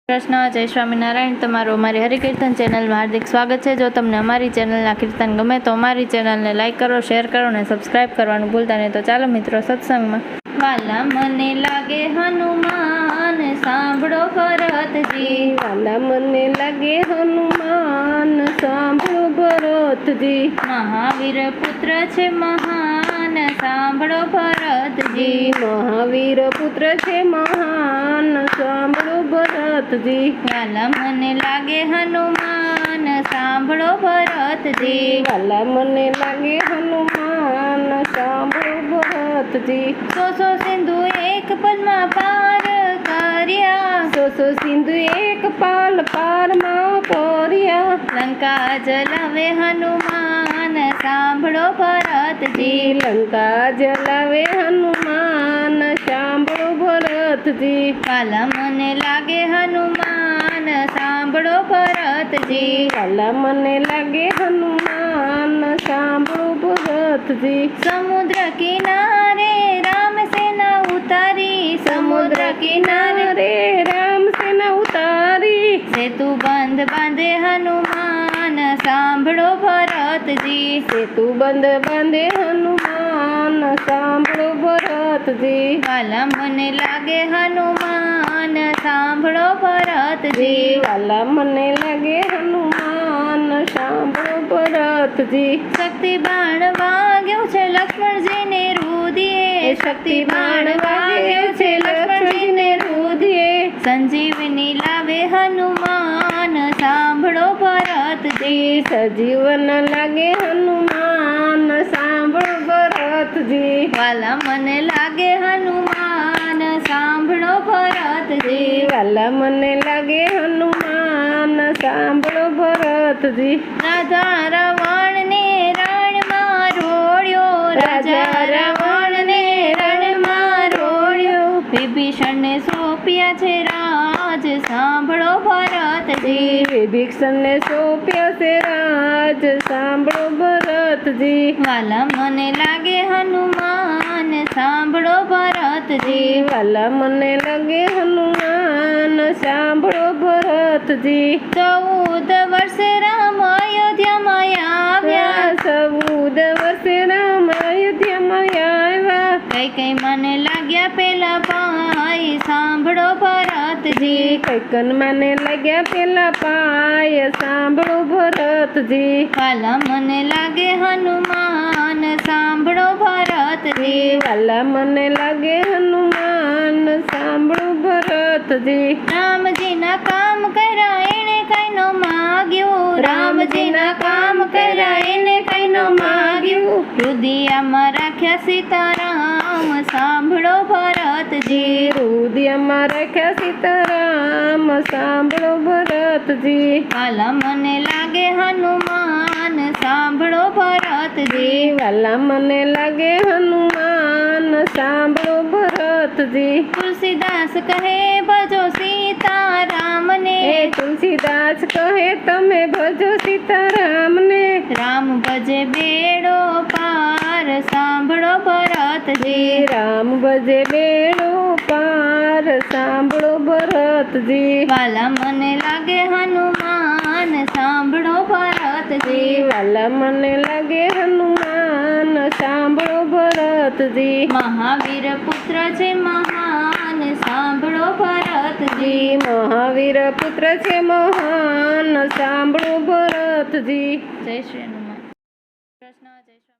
કૃષ્ણ જય સ્વામિનારાયણ। તમારું અમારી હરિકીર્તન ચેનલમાં હાર્દિક સ્વાગત છે। જો તમને અમારી ચેનલના કીર્તન ગમે તો અમારી ચેનલને લાઇક કરો, શેર કરો અને સબસ્ક્રાઈબ કરવાનું ભૂલતા નહીં। તો ચાલો મિત્રો સત્સંગમાં। વાલા મને લાગે હનુમાન સાંભળો ભરતજી, વાલા મને લાગે હનુમાન સાંભળો ભરતજી, મહાવીર પુત્ર છે મહાન સાંભળો ભરતજી, મહાવીર પુત્ર છે મહાન સાંભળો ભરતજી, વાલા મને લાગે હનુમાન સાંભળો ભરતજી, વાલા મને લાગે હનુમાન સાંભળો ભરતજી, સો સિંધુ એક પદમાં પાર કર્યા, સો સિંધુ એક પાલ પારમાં કર્યા, લંકા જલાવે હનુમાન સાંભળો ભરતજી, લંકા જલાવે હનુમાન સાંભળો ભરતજી, વાલા મને લાગે હનુમાન સાંભળો ભરતજી, વાલા મને લાગે હનુમાન સાંભળો ભરતજી, સમુદ્ર કિનારે રામ સેના ઉતારી, સમુદ્ર કિનારે રામ સેના ઉતારી, સેતુ બંધ બાંધે હનુમાન સાંભળો ભરતજી, સેતુ બંધ બાંધે હનુમાન સાંભળો ભરતજી, વાલા મને લાગે હનુમાન સાંભળો ભરતજી, વાલા મને લાગે હનુમાન સાંભળો ભરતજી, શક્તિ બાણ વાગ્યું છે લક્ષ્મણજીને રુધિરે, શક્તિ બાણ વાગ્યું છે લક્ષ્મણજીને રુધિરે, સંજીવની લાવે હનુમાન સાંભળો ભરતજી, સજીવન લાગે હનુમાન સાંભળો ભરતજી, વાલા મને લાગે હનુમાન સાંભળો ભરતજી, વાલા મને લાગે હનુમાન સાંભળો ભરતજી, રાજા રાવણને રણમાં રોળ્યો, રાજા રાવણને રણમાં રોળ્યો, વિભીષણને સોંપ્યા છે રાજ સાંભળો ભરતજી, વિભીષણને સોંપ્યા છે રાજ સાંભળો ભરતજી, વાલા મને લાગે હનુમાન સાંભળો ભરતજી, વાલા મને લાગે હનુમાન સાંભળો ભરતજી, 14 વર્ષે રામ અયોધ્યામાં આવ્યા, 14 વર્ષે રામ અયોધ્યામાં આવ્યા, કઈ મને લાગ્યા પેલા પાય સાંભળો ભરતજી, કૈકન મને લાગ્યા પેલા પાય સાંભળો ભરતજી, વાલા મને લાગે હનુમાન સાંભળો ભરતજી, વાલા મને લાગે હનુમાન સાંભળો ભરતજી, રામજીના કામ કર્યા એને કઈ ન માગ્યું, રામજીના કામ કર્યા એને કઈ ન માગ્યું, હૃદયમાં રાખ્યા સીતારામ સાંભળો ભરતજી, હૃદયમાં રાખ્યા સીતારામ સાંભળો ભરતજી, વાલા મને લાગે હનુમાન સાંભળો ભરતજી, વાલા મને લાગે હનુમાન સાંભળો ભરતજી, તુલસીદાસ કહે ભજો સીતારામને, તુલસીદાસ કહે તમે ભજો સીતારામને, રામ ભજે બેડો પાર સાંભળો ભરતજી, રામ ભજે બેડો પાર સાંભળો ભરતજી, વાલા મને લાગે હનુમાન સાંભળો ભરતજી, વાલા મને લાગે હનુમાન સાંભળો ભરતજી, મહાવીર પુત્ર છે મહાન સાંભળો ભરતજી, મહાવીર પુત્ર છે મહાન સાંભળો ભરતજી। જય શ્રી હનુમાન। કૃષ્ણ જય શ્રી